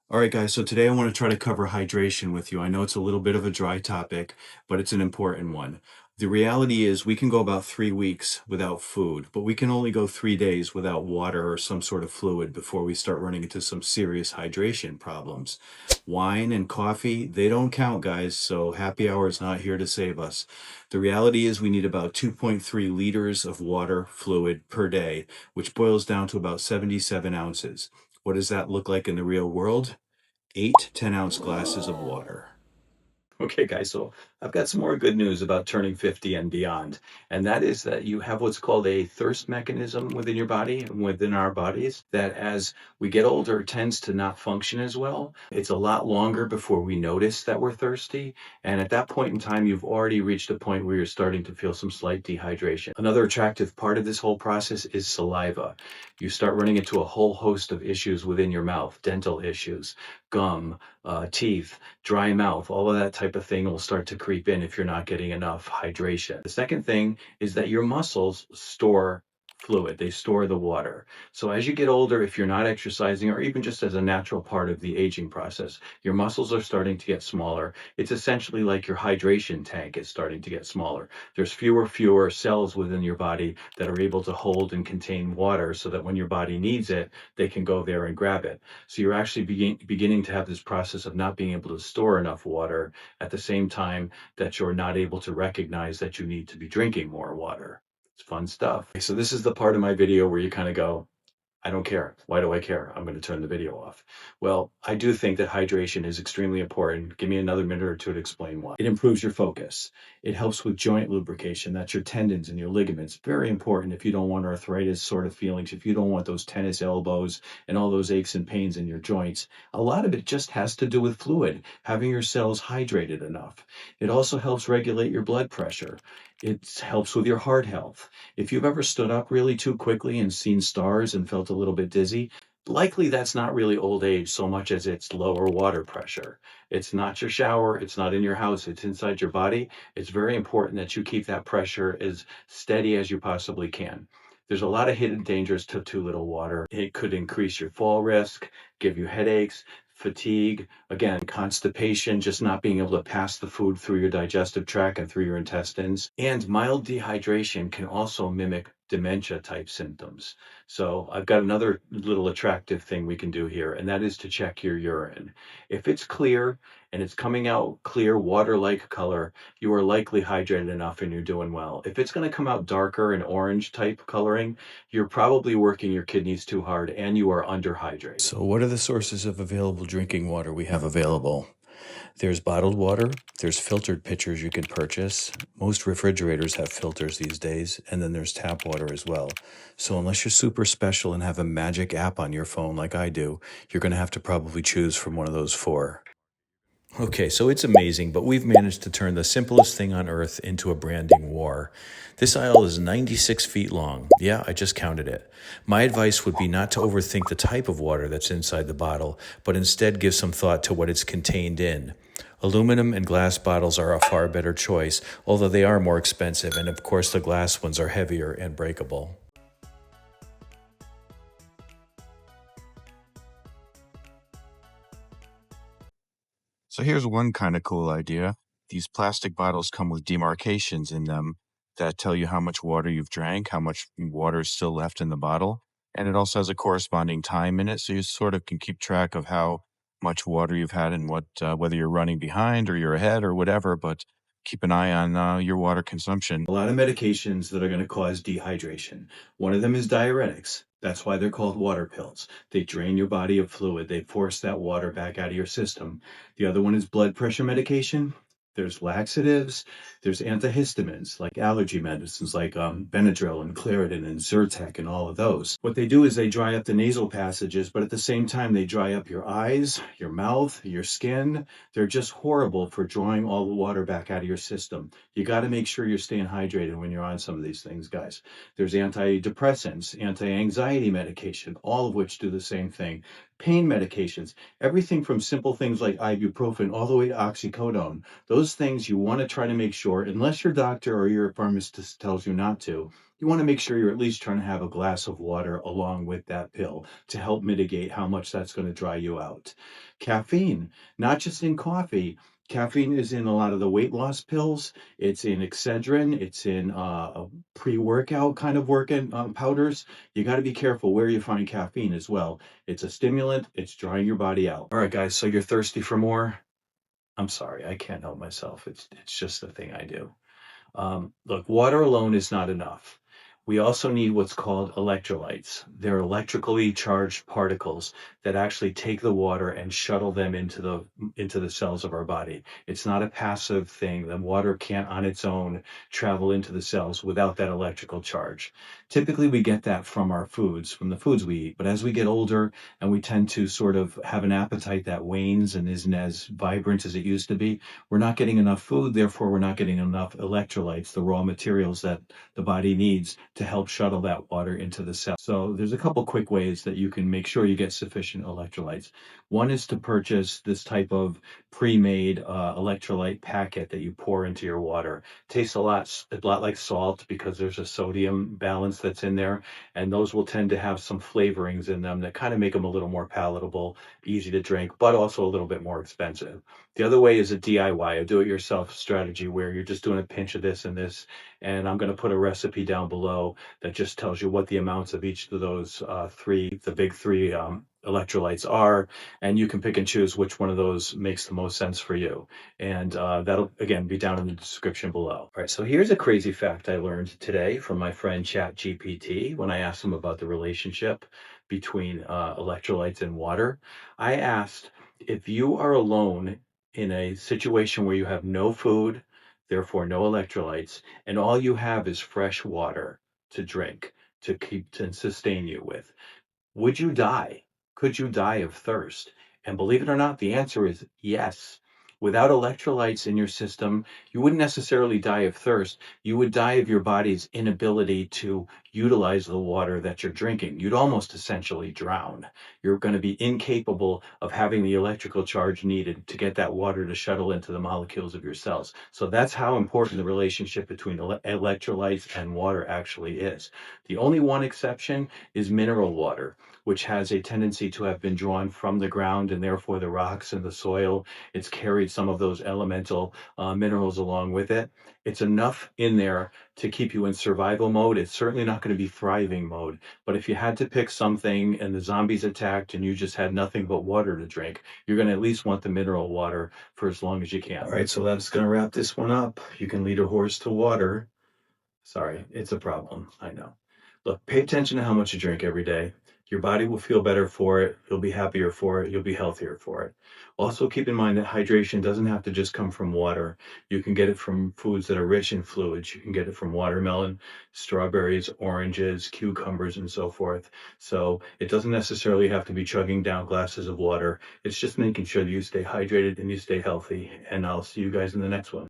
All right, guys, so today I want to try to cover hydration with you. I know it's a little bit of a dry topic, but it's an important one. The reality is we can go about 3 weeks without food, but we can only go 3 days without water or some sort of fluid before we start running into some serious hydration problems. Wine and coffee, they don't count, guys, so happy hour is not here to save us. The reality is we need about 2.3 liters of water fluid per day, which boils down to about 77 ounces. What does that look like in the real world? 8 10-ounce glasses of water. Okay, guys, so I've got some more good news about turning 50 and beyond. And that is that you have what's called a thirst mechanism within your body and within our bodies that as we get older tends to not function as well. It's a lot longer before we notice that we're thirsty. And at that point in time, you've already reached a point where you're starting to feel some slight dehydration. Another attractive part of this whole process is saliva. You start running into a whole host of issues within your mouth, dental issues, gum, teeth, dry mouth, all of that type of thing will start to creep in if you're not getting enough hydration. The second thing is that your muscles store fluid, they store the water. So as you get older, if you're not exercising or even just as a natural part of the aging process, your muscles are starting to get smaller. It's essentially like your hydration tank is starting to get smaller. There's fewer cells within your body that are able to hold and contain water so that when your body needs it, they can go there and grab it. So you're actually beginning to have this process of not being able to store enough water at the same time that you're not able to recognize that you need to be drinking more water. It's fun stuff. So this is the part of my video where you kind of go, I don't care. Why do I care? I'm going to turn the video off. Well, I do think that hydration is extremely important. Give me another minute or two to explain why. It improves your focus. It helps with joint lubrication. That's your tendons and your ligaments. Very important if you don't want arthritis sort of feelings, if you don't want those tennis elbows and all those aches and pains in your joints. A lot of it just has to do with fluid, having your cells hydrated enough. It also helps regulate your blood pressure. It helps with your heart health. If you've ever stood up really too quickly and seen stars and felt a little bit dizzy, likely that's not really old age so much as it's lower water pressure. It's not your shower, it's not in your house, it's inside your body. It's very important that you keep that pressure as steady as you possibly can. There's a lot of hidden dangers to too little water. It could increase your fall risk, give you headaches, fatigue, again, constipation, just not being able to pass the food through your digestive tract and through your intestines. And mild dehydration can also mimic dementia type symptoms. So I've got another little attractive thing we can do here, and that is to check your urine. If it's clear and it's coming out clear water-like color, you are likely hydrated enough and you're doing well. If it's going to come out darker and orange type coloring, you're probably working your kidneys too hard and you are underhydrated. So what are the sources of available drinking water we have available? There's bottled water, there's filtered pitchers you can purchase. Most refrigerators have filters these days, and then there's tap water as well. So unless you're super special and have a magic app on your phone like I do, you're going to have to probably choose from one of those four. Okay, so it's amazing, but we've managed to turn the simplest thing on earth into a branding war. This aisle is 96 feet long. Yeah, I just counted it. My advice would be not to overthink the type of water that's inside the bottle, but instead give some thought to what it's contained in. Aluminum and glass bottles are a far better choice, although they are more expensive, and of course the glass ones are heavier and breakable. So here's one kind of cool idea. These plastic bottles come with demarcations in them that tell you how much water you've drank, how much water is still left in the bottle. And it also has a corresponding time in it, so you sort of can keep track of how much water you've had and whether you're running behind or you're ahead or whatever, but keep an eye on your water consumption. A lot of medications that are going to cause dehydration. One of them is diuretics. That's why they're called water pills. They drain your body of fluid. They force that water back out of your system. The other one is blood pressure medication. There's laxatives. There's antihistamines, like allergy medicines like Benadryl and Claritin and Zyrtec and all of those. What they do is they dry up the nasal passages, but at the same time, they dry up your eyes, your mouth, your skin. They're just horrible for drawing all the water back out of your system. You got to make sure you're staying hydrated when you're on some of these things, guys. There's antidepressants, anti-anxiety medication, all of which do the same thing. Pain medications, everything from simple things like ibuprofen all the way to oxycodone. Those things you want to try to make sure, unless your doctor or your pharmacist tells you not to, you want to make sure you're at least trying to have a glass of water along with that pill to help mitigate how much that's going to dry you out. Caffeine, not just in coffee. Caffeine is in a lot of the weight loss pills. It's in Excedrin. It's in pre-workout kind of working powders. You got to be careful where you find caffeine as well. It's a stimulant. It's drying your body out. All right, guys. So you're thirsty for more? I'm sorry. I can't help myself. It's just the thing I do. Look, water alone is not enough. We also need what's called electrolytes. They're electrically charged particles that actually take the water and shuttle them into the cells of our body. It's not a passive thing. The water can't on its own travel into the cells without that electrical charge. Typically, we get that from our foods, from the foods we eat. But as we get older and we tend to sort of have an appetite that wanes and isn't as vibrant as it used to be, we're not getting enough food, therefore we're not getting enough electrolytes, the raw materials that the body needs to help shuttle that water into the cell. So there's a couple quick ways that you can make sure you get sufficient electrolytes. One is to purchase this type of pre-made electrolyte packet that you pour into your water. Tastes a lot like salt because there's a sodium balance that's in there, and those will tend to have some flavorings in them that kind of make them a little more palatable, easy to drink, but also a little bit more expensive. The other way is a DIY, a do-it-yourself strategy where you're just doing a pinch of this and this, and I'm going to put a recipe down below that just tells you what the amounts of each of those the big three electrolytes are, and you can pick and choose which one of those makes the most sense for you. And that'll, again, be down in the description below. All right, so here's a crazy fact I learned today from my friend ChatGPT when I asked him about the relationship between electrolytes and water. I asked, if you are alone in a situation where you have no food, therefore no electrolytes, and all you have is fresh water to drink to sustain you with, would you die? Could you die of thirst? And believe it or not, the answer is yes. Without electrolytes in your system, you wouldn't necessarily die of thirst. You would die of your body's inability to utilize the water that you're drinking. You'd almost essentially drown. You're going to be incapable of having the electrical charge needed to get that water to shuttle into the molecules of your cells. So that's how important the relationship between electrolytes and water actually is. The only one exception is mineral water, which has a tendency to have been drawn from the ground, and therefore the rocks and the soil. It's carried some of those elemental minerals along with it. It's enough in there to keep you in survival mode. It's certainly not going to be thriving mode. But if you had to pick something and the zombies attacked and you just had nothing but water to drink, you're going to at least want the mineral water for as long as you can. All right, so that's going to wrap this one up. You can lead a horse to water. Sorry, it's a problem. I know. Look, pay attention to how much you drink every day. Your body will feel better for it. You'll be happier for it. You'll be healthier for it. Also, keep in mind that hydration doesn't have to just come from water. You can get it from foods that are rich in fluids. You can get it from watermelon, strawberries, oranges, cucumbers, and so forth. So it doesn't necessarily have to be chugging down glasses of water. It's just making sure that you stay hydrated and you stay healthy. And I'll see you guys in the next one.